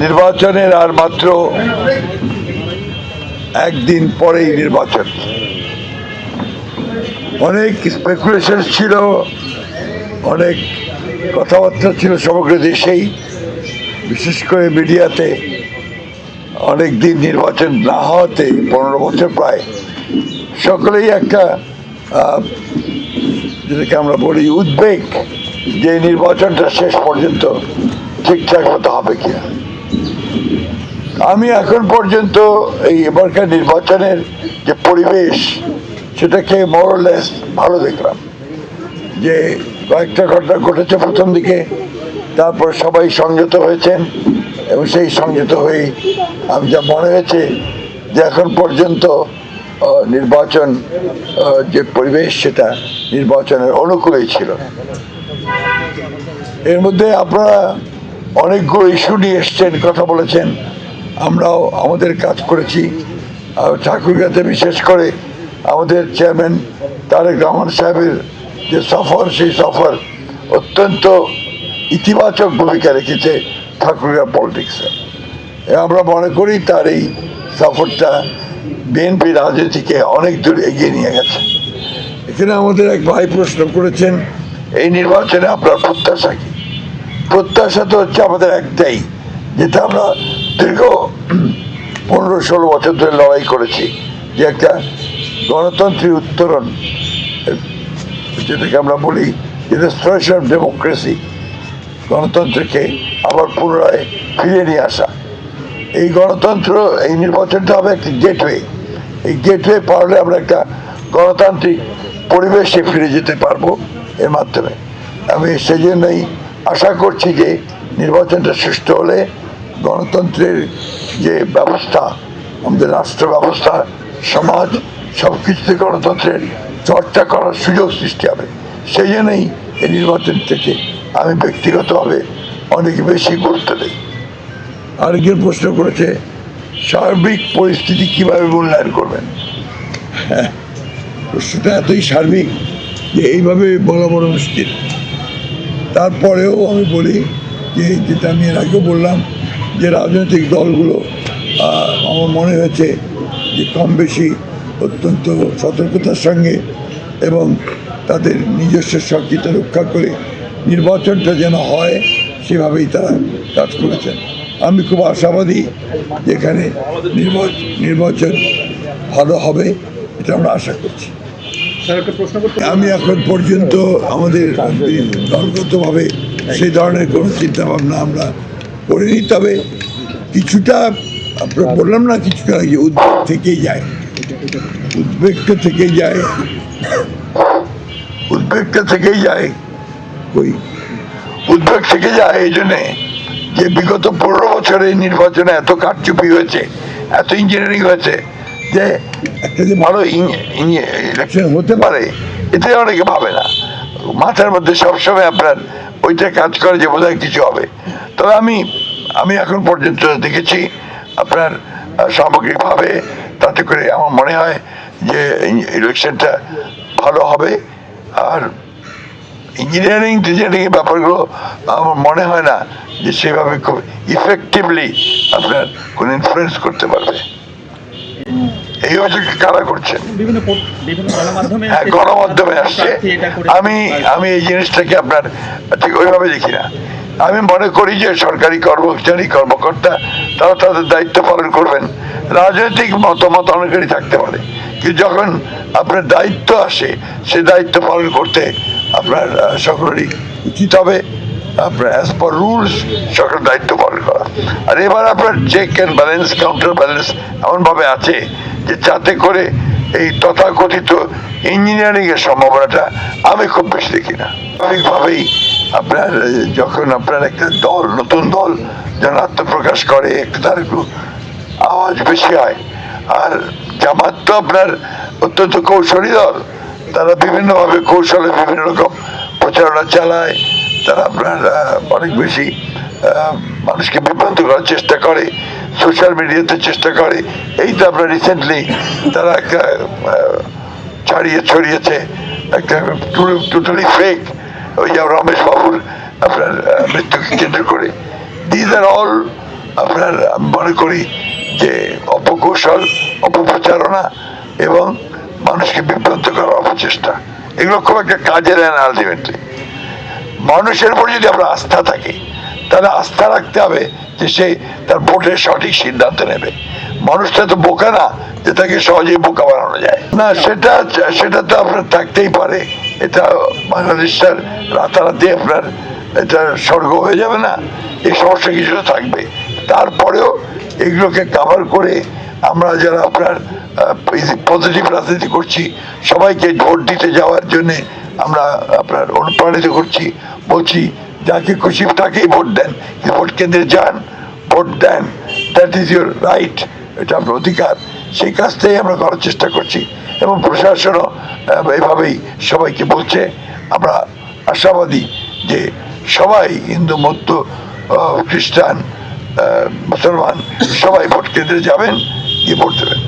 নির্বাচনের আর মাত্র একদিন পরেই নির্বাচন। অনেক স্পেকুলেশন ছিল, অনেক কথাবার্তা ছিল সমগ্র দেশেই, বিশেষ করে মিডিয়াতে। অনেক দিন নির্বাচন না হওয়াতে 15 বছর প্রায় সকলেই একটা যেটাকে আমরা বলি উদ্বেগ, যে নির্বাচনটা শেষ পর্যন্ত ঠিকঠাক মতো হবে কিনা। আমি এখন পর্যন্ত এই এবারকার নির্বাচনের যে পরিবেশ সেটাকে মোরলেস ভালো দেখলাম। যে কয়েকটা ঘটনা ঘটেছে প্রথম দিকে, তারপর সবাই সংযত হয়েছেন এবং সেই সংযত হয়েই আমি যা মনে হয়েছে যে এখন পর্যন্ত নির্বাচন যে পরিবেশ সেটা নির্বাচনের অনুকূলেই ছিল। এর মধ্যে আপনারা অনেকগুলো ইস্যু নিয়ে এসছেন, কথা বলেছেন, আমরাও আমাদের কাজ করেছি। ঠাকুরগাঁতে বিশেষ করে আমাদের চেয়ারম্যান তারেক রহমান সাহেবের যে সফর, সেই সফর অত্যন্ত ইতিবাচক ভূমিকা রেখেছে ঠাকুরগাঁ পলিটিক্সে। আমরা মনে করি তার এই সফরটা বিএনপি রাজনীতিকে অনেক দূর এগিয়ে নিয়ে গেছে। এখানে আমাদের এক ভাই প্রশ্ন করেছেন, এই নির্বাচনে আপনার প্রত্যাশা কি? প্রত্যাশা তো হচ্ছে আমাদের একটাই, যেটা আমরা দীর্ঘ 15-16 বছর ধরে লড়াই করেছি, যে একটা গণতন্ত্রের উত্তরণ, যেটাকে আমরা বলি রেস্টোরেশন অফ ডেমোক্রেসি, গণতন্ত্রকে আবার পুনরায় ফিরিয়ে নিয়ে আসা। এই গণতন্ত্র, এই নির্বাচনটা হবে একটি গেটওয়ে। এই গেটওয়ে পারলে আমরা একটা গণতান্ত্রিক পরিবেশে ফিরে যেতে পারবো এর মাধ্যমে। আমি সেই জন্যই আশা করছি যে নির্বাচনটা সুষ্ঠু হলে গণতন্ত্রের যে ব্যবস্থা, আমাদের রাষ্ট্র ব্যবস্থা, সমাজ, সব কিছুতে গণতন্ত্রের চর্চা করার সুযোগ সৃষ্টি হবে। সেই জন্যই এই নির্বাচনটাকে আমি ব্যক্তিগতভাবে অনেক বেশি গুরুত্ব দিই। আরেকজন প্রশ্ন করেছে, সার্বিক পরিস্থিতি কিভাবে মূল্যায়ন করবেন? হ্যাঁ, প্রশ্নটা এতই সার্বিক যে এইভাবে বলা বড় মুশকিল। তারপরেও আমি বলি যে, যেটা আমি এর আগেও বললাম, যে রাজনৈতিক দলগুলো আমার মনে হয়েছে যে কম বেশি অত্যন্ত সতর্কতার সঙ্গে এবং তাদের নিজস্ব স্বকীয়তা রক্ষা করে নির্বাচনটা যেন হয় সেভাবেই তারা কাজ করেছেন। আমি খুব আশাবাদী যেখানে নির্বাচন ভালো হবে, এটা আমরা আশা করছি। আমি এখন পর্যন্ত আমাদের দলগতভাবে সেই ধরনের কোনো চিন্তাভাবনা আমরা করিনি। তবে কিছুটা আপনার বললাম না, কিছুটা উদ্বেগ থেকেই যায়, উদ্বেগটা থেকেই যায়, উদ্বেগটা থেকেই যায়, ওই উদ্বেগ থেকে যায়। এই জন্যে যে বিগত 15 বছরে নির্বাচনে এত কারচুপি হয়েছে, এত ইঞ্জিনিয়ারিং হয়েছে, যে একটা যে ভালো ইলেকশন হতে পারে এতে অনেকে ভাবে না। মাথার মধ্যে সবসময় আপনার ওইটা কাজ করে যে বোধহয় কিছু হবে। তবে আমি এখন পর্যন্ত দেখেছি আপনার সামগ্রিকভাবে, তাতে করে আমার মনে হয় যে ইলেকশনটা ভালো হবে। আর ইঞ্জিনিয়ারিং টিচারিংয়ের ব্যাপারগুলো আমার মনে হয় না যে সেভাবে খুব ইফেক্টিভলি আপনার কোন ইনফ্লুয়েন্স করতে পারবে। এই অভিযোগ কারা করছেন? হ্যাঁ, গণমাধ্যমে আসছে। আমি এই জিনিসটাকে আপনার ঠিক ওইভাবে দেখি না। আমি মনে করি যে সরকারি কর্মচারী, কর্মকর্তা, তারা তাদের দায়িত্ব পালন করবেন। রাজনৈতিক মতামত অনেকেরই থাকতে পারে, কিন্তু যখন আপনার দায়িত্ব আসে সে দায়িত্ব পালন করতে আপনার সকলেরই উচিত হবে। আপনার অ্যাজ পার রুলস সকল দায়িত্ব পালন করা। আর এবার আপনার check and balance, counter balance এমনভাবে আছে যে যাতে করে এই তথাকথিত ইঞ্জিনিয়ারিং এর সম্ভাবনাটা আমি খুব বেশি দেখি না। স্বাভাবিকভাবেই আপনার যখন আপনার একটা দল, নতুন দল যেন আত্মপ্রকাশ করে, তার একটু আওয়াজ বেশি হয়। আর জামাত তো আপনার অত্যন্ত কৌশলী দল, তারা বিভিন্নভাবে কৌশলে বিভিন্ন রকম প্রচারণা চালায়। তারা আপনার অনেক বেশি মানুষকে বিভ্রান্ত করার চেষ্টা করে, সোশ্যাল মিডিয়াতে চেষ্টা করে। এই তো আপনার রিসেন্টলি তারা একটা ছড়িয়েছে একটা টোটালি ফেক, ওই যে রমেশ বাবুর আপনার মৃত্যুকে কেন্দ্র করে। দিজ আর অল আপনার আমি মনে করি যে অপকৌশল, অপপ্রচারণা এবং মানুষকে বিভ্রান্ত করার অপচেষ্টা, এগুলো খুব একটা কাজের না। আলটিমেটলি মানুষের উপর যদি আমরা আস্থা থাকে, তাহলে আস্থা রাখতে হবে যে সে তার ভোটের সঠিক সিদ্ধান্ত নেবে। মানুষটা তো বোকা না যে তাকে সহজেই বোকা বানানো যায় না। সেটা তো আপনার থাকতেই পারে। এটা বাংলাদেশটার রাতারাতি আপনার এটা স্বর্গ হয়ে যাবে না, এই সমস্যা কিছুটা থাকবে। তারপরেও এগুলোকে কাভার করে আমরা যারা আপনার পজিটিভ রাজনীতি করছি, সবাইকে ভোট দিতে যাওয়ার জন্যে আমরা আপনার অনুপ্রাণিত করছি, বলছি যাকে খুশি তাকেই ভোট দেন, ভোট কেন্দ্রে যান, ভোট দেন, দ্যাট ইজ ইউর রাইট, এটা আপনার অধিকার। সেই কাজটাই আমরা করার চেষ্টা করছি এবং প্রশাসনও এভাবেই সবাইকে বলছে। আমরা আশাবাদী যে সবাই, হিন্দু, বৌদ্ধ, খ্রিস্টান, মুসলমান, সবাই ভোট কেন্দ্রে যাবেন, গিয়ে ভোট দেবেন।